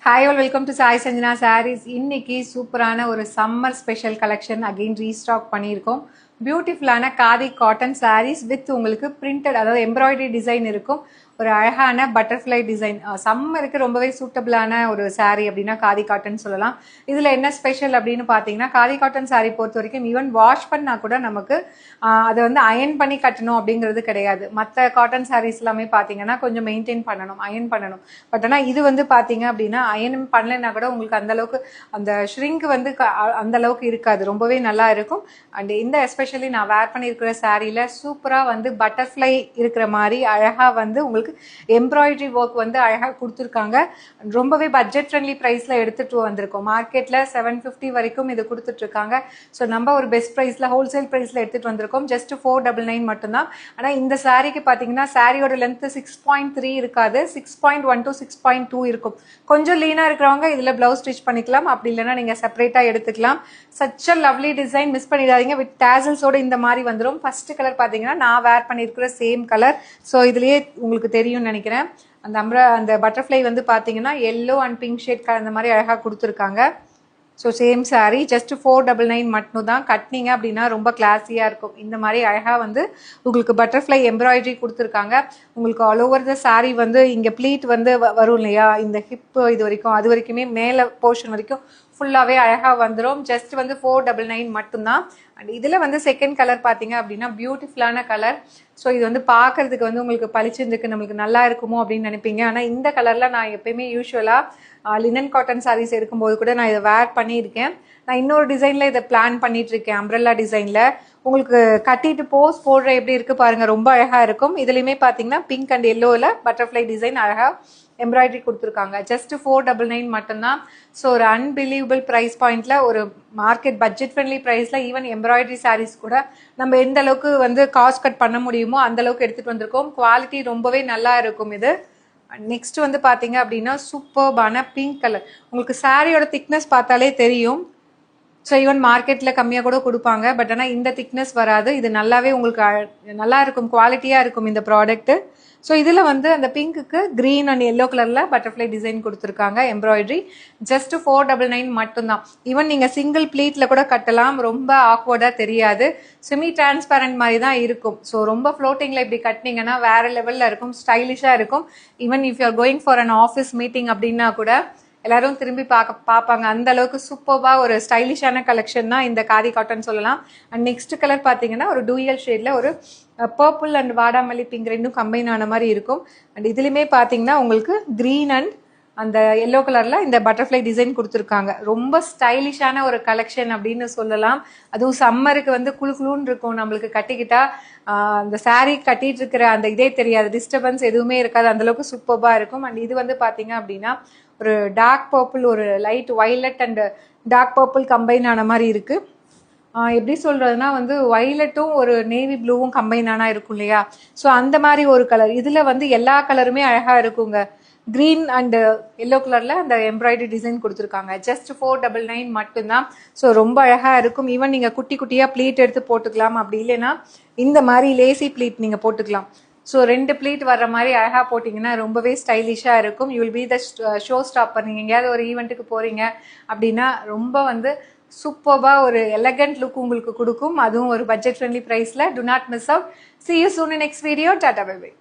Hi all, welcome to Sai Sanjana Sarees. இன்னைக்கு சூப்பரான ஒரு summer special collection again restock பண்ணியிருக்கோம். பியூட்டிஃபுல்லான காதி காட்டன் sarees வித் உங்களுக்கு பிரிண்டட் அதாவது எம்ப்ராய்டரி டிசைன் இருக்கும். ஒரு அழகான பட்டர்ஃப்ளை டிசைன் சம்மருக்கு ரொம்பவே சூட்டபிளான ஒரு saree அப்படின்னா காதி காட்டன் சொல்லலாம். இதில் என்ன ஸ்பெஷல் அப்படின்னு பார்த்தீங்கன்னா காதி காட்டன் saree பொறுத்த வரைக்கும் ஈவன் வாஷ் பண்ணால் கூட நமக்கு அதை வந்து அயன் பண்ணி கட்டணும் அப்படிங்கிறது கிடையாது. மற்ற காட்டன் sarees எல்லாமே பார்த்தீங்கன்னா கொஞ்சம் மெயின்டைன் பண்ணணும், அயன் பண்ணணும். பட் ஆனால் இது வந்து பார்த்தீங்க அப்படின்னா அயன் பண்ணலைன்னா கூட உங்களுக்கு அந்தளவுக்கு அந்த ஷ்ரிங்க் வந்து அந்த அளவுக்கு இருக்காது, ரொம்பவே நல்லா இருக்கும். அண்ட் இந்த எஸ்பெஷலி நான் வேர் பண்ணியிருக்கிற சாரியில் சூப்பராக வந்து பட்டர்ஃப்ளை இருக்கிற மாதிரி அழகாக வந்து உங்களுக்கு எம்ப்ராய்டரி ஒர்க் வந்து அழகாக கொடுத்துருக்காங்க. ரொம்பவே பட்ஜெட் ஃப்ரெண்ட்லி ப்ரைஸில் எடுத்துகிட்டு வந்திருக்கோம். மார்க்கெட்டில் 750 வரைக்கும் இது கொடுத்துட்ருக்காங்க. ஸோ நம்ம ஒரு பெஸ்ட் ப்ரைஸில் ஹோல்சேல் ப்ரைஸில் எடுத்துகிட்டு வந்திருக்கோம். ஜஸ்ட் 499 மட்டும்தான். ஆனால் இந்த சாரீக்கு பார்த்தீங்கன்னா சாரியோட லென்த்து 6.3 இருக்காது, 6.1 to 6.2 இருக்கும். கொஞ்சம் லீனாக இருக்கிறவங்க இதில் ப்ளவுஸ் ஸ்டிச் பண்ணிக்கலாம், அப்படி இல்லைன்னா நீங்கள் செப்பரேட்டாக எடுத்துக்கலாம். Such a lovely design, miss பண்ணிடாதீங்க. வித் டேசல்ஸோட இந்த மாதிரி வந்துடும். ஃபர்ஸ்ட் கலர் பார்த்தீங்கன்னா நான் வேர் பண்ணியிருக்கிற சேம் கலர். ஸோ இதுலேயே உங்களுக்கு தெரியும்னு நினைக்கிறேன். அந்த பட்டர்ஃப்ளை வந்து பார்த்தீங்கன்னா எல்லோ அண்ட் பிங்க் ஷேட் அந்த மாதிரி அழகாக கொடுத்துருக்காங்க. ஸோ சேம் சாரீ ஜஸ்ட் 499 மட்டும் தான். கட்டினீங்க அப்படின்னா ரொம்ப கிளாஸியாக இருக்கும். இந்த மாதிரி அழகாக வந்து உங்களுக்கு பட்டர்ஃப்ளை எம்ப்ராய்டரி கொடுத்துருக்காங்க. உங்களுக்கு ஆல் ஓவர் த சாரீ வந்து இங்கே ப்ளீட் வந்து வரும் இல்லையா, இந்த ஹிப்பு இது வரைக்கும் அது வரைக்குமே மேலே போர்ஷன் வரைக்கும் ஃபுல்லாகவே அழகாக வந்துடும். ஜஸ்ட் வந்து 499 மட்டும்தான். அண்ட் இதில் வந்து செகண்ட் கலர் பார்த்தீங்க அப்படின்னா பியூட்டிஃபுல்லான கலர். ஸோ இது வந்து பார்க்கறதுக்கு வந்து உங்களுக்கு பளிச்சிருந்துக்கு நம்மளுக்கு நல்லா இருக்குமோ அப்படின்னு நினைப்பீங்க. ஆனால் இந்த கலரில் நான் எப்பயுமே யூஸ்வலாக லினன் காட்டன் சாரீஸ் எடுக்கும்போது கூட நான் இதை வேர் பண்ணியிருக்கேன். நான் இன்னொரு டிசைனில் இதை பிளான் பண்ணிகிட்ருக்கேன், அம்ப்ரெல்லா டிசைனில். உங்களுக்கு கட்டிட்டு போஸ் போடுற எப்படி இருக்குது பாருங்கள், ரொம்ப அழகாக இருக்கும். இதுலேயுமே பார்த்தீங்கன்னா பிங்க் அண்ட் எல்லோவில் பட்டர்ஃப்ளை டிசைன் அழகாக எம்ப்ராய்டரி கொடுத்துருக்காங்க. ஜஸ்ட் 499 மட்டும்தான். ஸோ ஒரு அன்பிலீவபிள் ப்ரைஸ் பாயிண்டில் ஒரு மார்க்கெட் பட்ஜெட் ஃப்ரெண்ட்லி ப்ரைஸில் ஈவன் எம்ப்ராய்டரி சாரீஸ் கூட நம்ம எந்த அளவுக்கு வந்து காஸ்ட் கட் பண்ண முடியுமோ அந்த அளவுக்கு எடுத்துகிட்டு வந்திருக்கோம். குவாலிட்டி ரொம்பவே நல்லா இருக்கும். இது நெக்ஸ்ட் வந்து பார்த்தீங்க அப்படின்னா சூப்பர்பான பிங்க் கலர். உங்களுக்கு சாரியோட திக்னஸ் பார்த்தாலே தெரியும். ஸோ ஈவன் மார்க்கெட்டில் கம்மியாக கூட கொடுப்பாங்க, பட் ஆனால் இந்த திக்னஸ் வராது. இது நல்லாவே உங்களுக்கு நல்லா இருக்கும், குவாலிட்டியாக இருக்கும் இந்த ப்ராடக்ட்டு. ஸோ இதில் வந்து அந்த பிங்க்குக்கு க்ரீன் அண்ட் எல்லோ கலரில் பட்டர்ஃப்ளை டிசைன் கொடுத்துருக்காங்க எம்ப்ராய்டரி. ஜஸ்ட் 499 மட்டும்தான். ஈவன் நீங்கள் சிங்கிள் ப்ளீட்டில் கூட கட்டலாம், ரொம்ப ஆக்வர்டாக தெரியாது. செமி டிரான்ஸ்பரண்ட் மாதிரி தான் இருக்கும். ஸோ ரொம்ப ஃப்ளோட்டிங்கில் இப்படி கட்டினீங்கன்னா வேறு லெவலில் இருக்கும், ஸ்டைலிஷாக இருக்கும். Even if you are going for an office meeting அப்படின்னா கூட எல்லாரும் திரும்பி பார்ப்பாங்க. அந்த அளவுக்கு சூப்பராக ஒரு ஸ்டைலிஷான கலெக்ஷன் தான் இந்த காதி காட்டன் சொல்லலாம். அண்ட் நெக்ஸ்ட் கலர் பார்த்தீங்கன்னா ஒரு டூயல் ஷேடில் ஒரு பர்பிள் அண்ட் வாடாமல்லி பிங்க் ரெண்டும் கம்பைன் ஆன மாதிரி இருக்கும். அண்ட் இதுலேயுமே பார்த்தீங்கன்னா உங்களுக்கு க்ரீன் அண்ட் அந்த எல்லோ கலரில் இந்த பட்டர்ஃப்ளை டிசைன் கொடுத்துருக்காங்க. ரொம்ப ஸ்டைலிஷான ஒரு கலெக்ஷன் அப்படின்னு சொல்லலாம். அதுவும் சம்மருக்கு வந்து குழுன்னு இருக்கும், நம்மளுக்கு கட்டிக்கிட்டா அந்த சாரீ கட்டிட்டு இருக்கிற அந்த இதே தெரியாது, டிஸ்டர்பன்ஸ் எதுவுமே இருக்காது, அந்தளவுக்கு சூப்பராக இருக்கும். அண்ட் இது வந்து பார்த்தீங்க அப்படின்னா ஒரு டார்க் பர்பிள், ஒரு light violet and dark purple combine ஆன மாதிரி இருக்குது. எப்படி சொல்கிறதுனா வந்து வைலட்டும் ஒரு நேவி ப்ளூவும் கம்பைன் ஆனால் இருக்கும் இல்லையா, ஸோ அந்த மாதிரி ஒரு கலர். இதில் வந்து எல்லா கலருமே அழகாக இருக்குங்க. க்ரீன் அண்டு எல்லோ கலரில் அந்த எம்ப்ராய்டரி டிசைன் கொடுத்துருக்காங்க. ஜஸ்ட் 499 மட்டும்தான். ஸோ ரொம்ப அழகாக இருக்கும். ஈவன் நீங்கள் குட்டி குட்டியாக ப்ளீட் எடுத்து போட்டுக்கலாம், அப்படி இல்லைன்னா இந்த மாதிரி லேசி ப்ளீட் நீங்கள் போட்டுக்கலாம். ஸோ 2 ப்ளீட் வர்ற மாதிரி அழகாக போட்டிங்கன்னா ரொம்பவே ஸ்டைலிஷாக இருக்கும். You will be the show stopper. நீங்கள் எங்கேயாவது ஒரு ஈவெண்ட்டுக்கு போகிறீங்க அப்படின்னா ரொம்ப வந்து சூப்பராக ஒரு எலகண்ட் லுக் உங்களுக்கு கொடுக்கும். அதுவும் ஒரு பட்ஜெட் ஃப்ரெண்ட்லி ப்ரைஸில். To not miss out. See you soon in next video. Tata, bye bye.